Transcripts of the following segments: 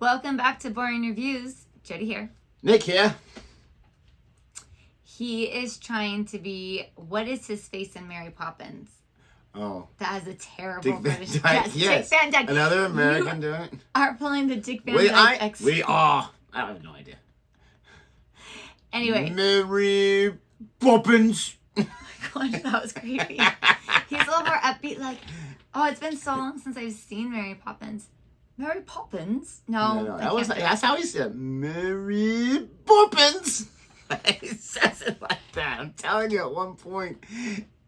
Welcome back to Boring Reviews. Jodi here. Nick here. He is trying to be, what is his face in Mary Poppins? Oh. That has a terrible Dick Van British Dyke. Yes. Dick Van Dyke. Another American doing it? Are pulling the Dick Van Dyke We are. I have no idea. Anyway. Mary Poppins. Gosh, that was creepy. He's a little more upbeat, like, oh, it's been so long since I've seen Mary Poppins. Mary Poppins? No. That's how he said Mary Poppins. He says it like that. I'm telling you, at one point.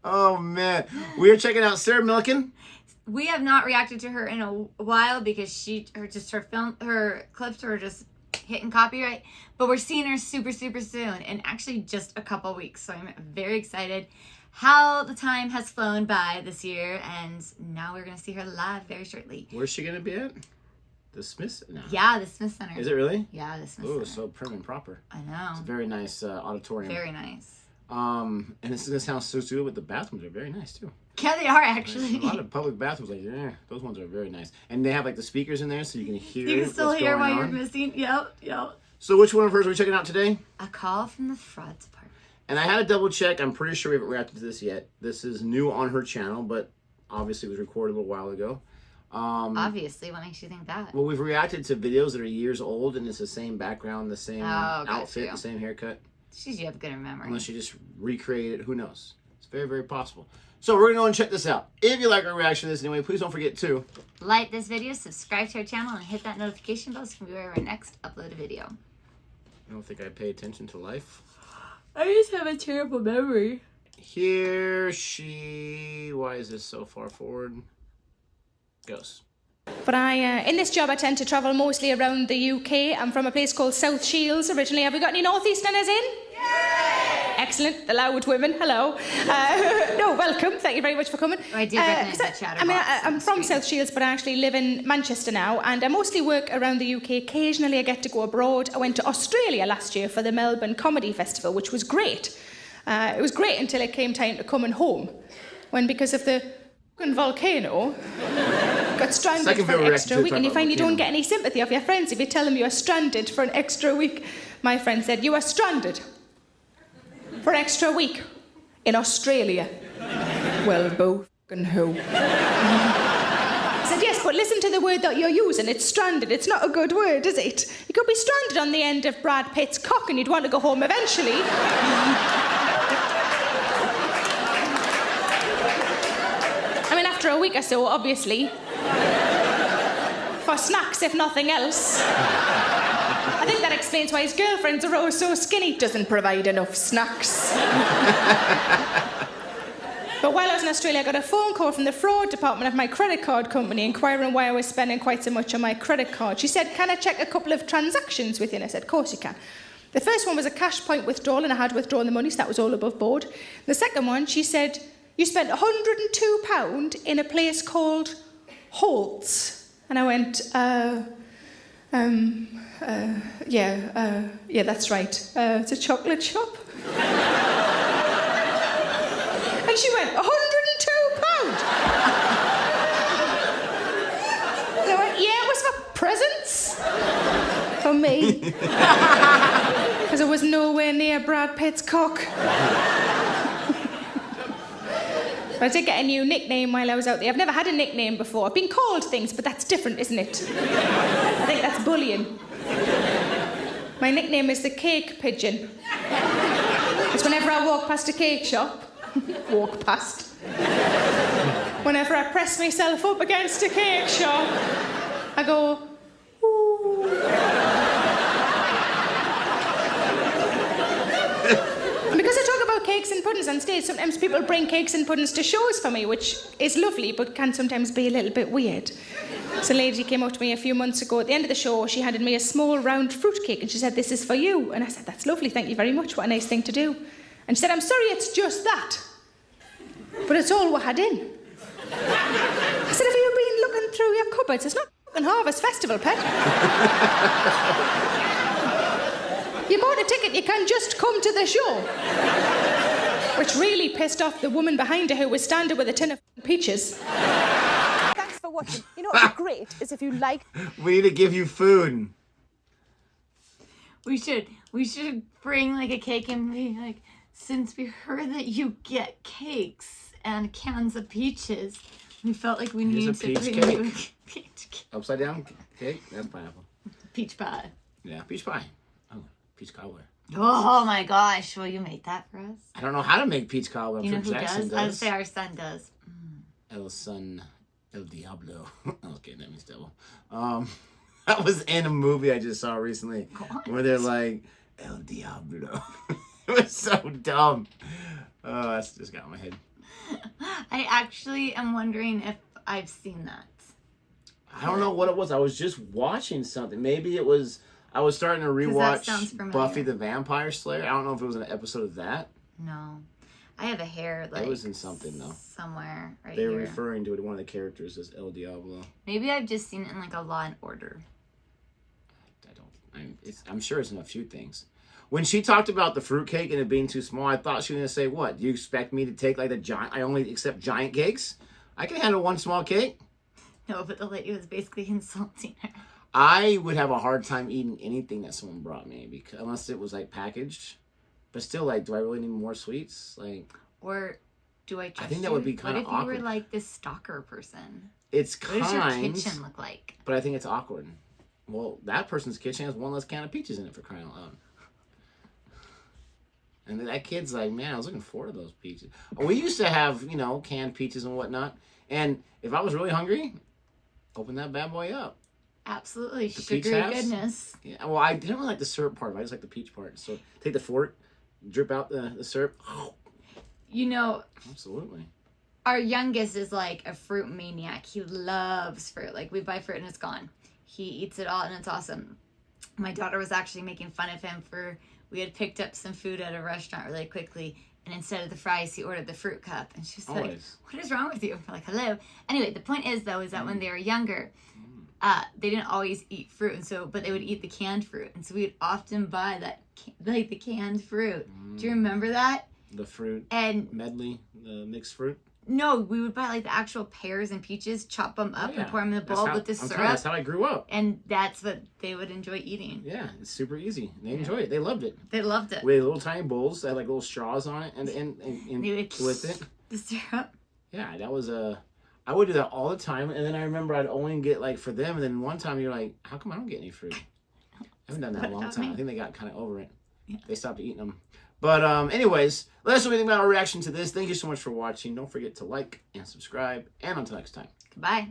Oh man, we are checking out Sarah Millican. We have not reacted to her in a while because her clips were just hitting copyright. But we're seeing her super soon, in actually just a couple weeks. So I'm very excited. How the time has flown by this year, and now we're gonna see her live very shortly. Where's she gonna be at? The Smith? No. Yeah, the Smith Center. Is it really? Yeah, the Smith Center. Center. So prim and proper. I know. It's a very nice auditorium. Very nice. And this is gonna sound so stupid, but the bathrooms are very nice too. Yeah, they are actually. A lot of public bathrooms, like those ones are very nice, and they have like the speakers in there, so you can hear. You can still hear while you're on. missing. Yep. So which one of hers are we checking out today? A Call from the Fraud Department. And I had to double check. I'm pretty sure we haven't reacted to this yet. This is new on her channel, but obviously it was recorded a little while ago. Obviously, what makes you think that? Well, we've reacted to videos that are years old, and it's the same background, the same outfit, the same haircut. You have good memory. Unless you just recreate it, who knows? It's very, very possible. So we're going to go and check this out. If you like our reaction to this anyway, please don't forget to like this video, subscribe to our channel, and hit that notification bell so you can be aware of our next uploaded video. I don't think I pay attention to life. I just have a terrible memory. Here she... Why is this so far forward? Goes. But in this job, I tend to travel mostly around the UK. I'm from a place called South Shields originally. Have we got any Northeasterners in? Yay! Excellent. The loud women. Hello. No, welcome. Thank you very much for coming. I did recognize that chatterbox. I'm from South Shields, but I actually live in Manchester now, and I mostly work around the UK. Occasionally, I get to go abroad. I went to Australia last year for the Melbourne Comedy Festival, which was great. It was great until it came time to coming home, when because of the volcano, got stranded for an extra week, and you find you don't get any sympathy of your friends if you tell them you are stranded for an extra week. My friend said, you are stranded for an extra week in Australia. Well, both and who? I said, yes, but listen to the word that you're using. It's stranded. It's not a good word, is it? You could be stranded on the end of Brad Pitt's cock and you'd want to go home eventually. After a week or so, obviously. For snacks, if nothing else. I think that explains why his girlfriends are all so skinny. Doesn't provide enough snacks. But while I was in Australia, I got a phone call from the fraud department of my credit card company inquiring why I was spending quite so much on my credit card. She said, can I check a couple of transactions with you? And I said, of course you can. The first one was a cash point withdrawal, and I had withdrawn the money, so that was all above board. The second one, she said, you spent £102 in a place called Holt's. And I went, yeah, that's right. It's a chocolate shop. And she went, £102? And I went, yeah, it was for presents. For me. Because it was nowhere near Brad Pitt's cock. But I did get a new nickname while I was out there. I've never had a nickname before. I've been called things, but that's different, isn't it? I think that's bullying. My nickname is the cake pigeon. Because whenever I walk past a cake shop, whenever I press myself up against a cake shop, I go, ooh. Because I talk about cakes and puddings on stage, sometimes people bring cakes and puddings to shows for me, which is lovely, but can sometimes be a little bit weird. So a lady came up to me a few months ago. At the end of the show, she handed me a small round fruit cake, and she said, this is for you. And I said, that's lovely, thank you very much, what a nice thing to do. And she said, I'm sorry, it's just that. But it's all we had in. I said, have you been looking through your cupboards? It's not fucking Harvest Festival, pet. You bought a ticket, you can just come to the show. Which really pissed off the woman behind her who was standing with a tin of peaches. Thanks for what? You know what's great is if you like. We need to give you food. We should bring like a cake and be like, since we heard that you get cakes and cans of peaches, we felt like we needed to peach bring cake. you a peach cake. Upside down cake? That's pineapple. Peach pie. Yeah, peach pie. Oh, peach cobbler. Oh my gosh, will you make that for us? I don't know how to make peach cobbler. You know I'm who sure Jackson does? I would say our son does. El Son, El Diablo. Okay, that means devil. That was in a movie I just saw recently where they're like, El Diablo. It was so dumb. Oh, that's just got in my head. I actually am wondering if I've seen that. I don't know what it was. I was just watching something. Maybe it was, I was starting to rewatch Buffy the Vampire Slayer. I don't know if it was an episode of that. No. I have a hair like it was in something though. Somewhere right They were here. referring to it, one of the characters as El Diablo. Maybe I've just seen it in like a Law and Order. I'm sure it's in a few things. When she talked about the fruitcake and it being too small, I thought she was going to say, what? Do you expect me to take like the giant? I only accept giant cakes? I can handle one small cake. No, but the lady was basically insulting her. I would have a hard time eating anything that someone brought me because unless it was like packaged. But still, like, do I really need more sweets? Like, or do I trust I think that you? would be kind of awkward. What if you were like this stalker person? It's kind. What does your kitchen look like? But I think it's awkward. Well, that person's kitchen has one less can of peaches in it for crying out loud. And that kid's like, man, I was looking forward to those peaches. We used to have, you know, canned peaches and whatnot. And if I was really hungry, open that bad boy up. Absolutely. The peach Sugary halves? goodness. Yeah, well, I didn't really like the syrup part of it. I just like the peach part. So take the fork, drip out the syrup. You know, absolutely. Our youngest is like a fruit maniac. He loves fruit. Like, we buy fruit and it's gone. He eats it all and it's awesome. My daughter was actually making fun of him for, we had picked up some food at a restaurant really quickly, and instead of the fries, he ordered the fruit cup. And she's like, what is wrong with you? We're like, hello. Anyway, the point is, though, is that when they were younger, they didn't always eat fruit, and so, but they would eat the canned fruit. And so we would often buy that, like the canned fruit. Do you remember that? The fruit and medley, the mixed fruit? No, we would buy like the actual pears and peaches, chop them up and pour them in the bowl with the syrup. That's how I grew up. And that's what they would enjoy eating. Yeah, it's super easy. They enjoy it. They loved it. They loved it. We had little tiny bowls that had like little straws on it and with it. The syrup. Yeah, that was I would do that all the time. And then I remember I'd only get like for them. And then one time you're like, how come I don't get any fruit? I haven't done that in a long time. I think they got kind of over it. Yeah. They stopped eating them. But anyways, let us know what you think about our reaction to this. Thank you so much for watching. Don't forget to like and subscribe. And until next time. Goodbye.